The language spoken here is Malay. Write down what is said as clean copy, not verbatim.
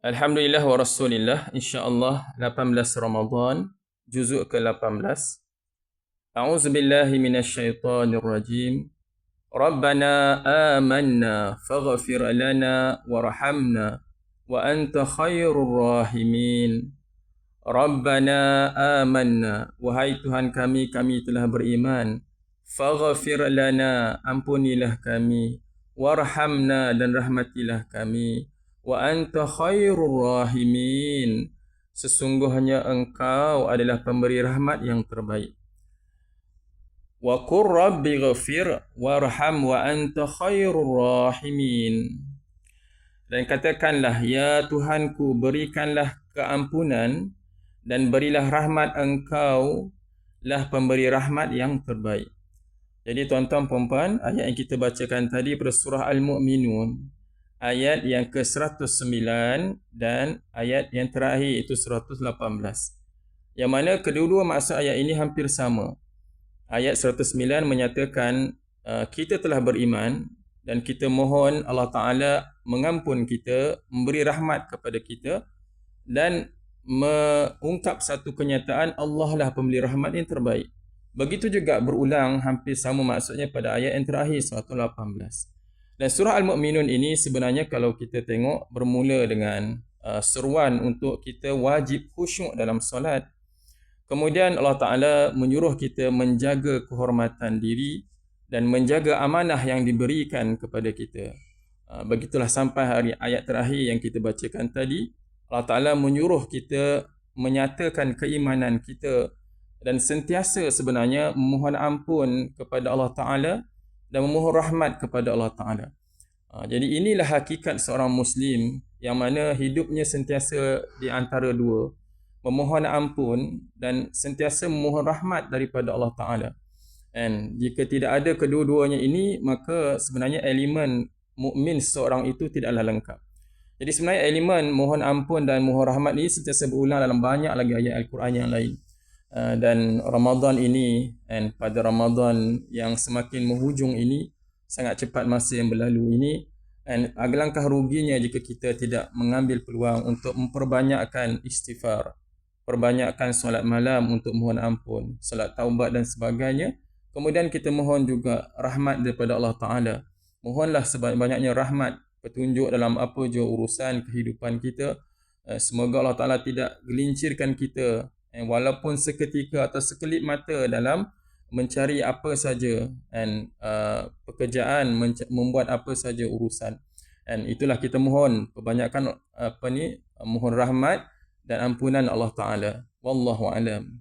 Alhamdulillah wa rasulillah, insyaAllah 18 Ramadan, juzuk ke-18. A'udzubillahi minasyaitanir rajim. Rabbana amanna faghfir lana warhamna wa anta khairur rahimin. Rabbana amanna, wahai Tuhan kami telah beriman. Faghfir lana, ampunilah kami. Warhamna, dan rahmatilah kami. Wa anta khairur rahimin, sesungguhnya engkau adalah pemberi rahmat yang terbaik. Wa qur rabbi ghafir warham wa anta khairur rahimin, dan katakanlah, ya Tuhanku, berikanlah keampunan dan berilah rahmat, engkau lah pemberi rahmat yang terbaik. Jadi tuan-tuan puan-puan, ayat yang kita bacakan tadi pada surah Al-Mu'minun, ayat yang ke-109 dan ayat yang terakhir itu 118. Yang mana kedua-dua maksud ayat ini hampir sama. Ayat 109 menyatakan kita telah beriman dan kita mohon Allah Ta'ala mengampun kita, memberi rahmat kepada kita, dan mengungkap satu kenyataan Allah lah pemberi rahmat yang terbaik. Begitu juga berulang hampir sama maksudnya pada ayat yang terakhir 118. Dan surah Al-Mu'minun ini sebenarnya kalau kita tengok bermula dengan seruan untuk kita wajib khusyuk dalam solat. Kemudian Allah Ta'ala menyuruh kita menjaga kehormatan diri dan menjaga amanah yang diberikan kepada kita. Begitulah sampai hari ayat terakhir yang kita bacakan tadi. Allah Ta'ala menyuruh kita menyatakan keimanan kita dan sentiasa sebenarnya memohon ampun kepada Allah Ta'ala dan memohon rahmat kepada Allah Ta'ala. Jadi inilah hakikat seorang Muslim yang mana hidupnya sentiasa di antara dua, memohon ampun dan sentiasa memohon rahmat daripada Allah Ta'ala. Dan jika tidak ada kedua-duanya ini, maka sebenarnya elemen mukmin seorang itu tidaklah lengkap. Jadi sebenarnya elemen mohon ampun dan mohon rahmat ini sentiasa berulang dalam banyak lagi ayat Al-Quran yang lain. Dan Ramadan ini, dan pada Ramadan yang semakin menghujung ini, sangat cepat masa yang berlalu ini, dan alangkah ruginya jika kita tidak mengambil peluang untuk memperbanyakkan istighfar, perbanyakkan solat malam untuk mohon ampun, solat taubat dan sebagainya. Kemudian kita mohon juga rahmat daripada Allah Ta'ala. Mohonlah sebanyak-banyaknya rahmat, petunjuk dalam apa je urusan kehidupan kita. Semoga Allah Ta'ala tidak gelincirkan kita walaupun seketika atau sekelip mata dalam mencari apa saja dan pekerjaan, membuat apa saja urusan. Dan itulah kita mohon kebanyakan mohon rahmat dan ampunan Allah Ta'ala. Wallahu alam.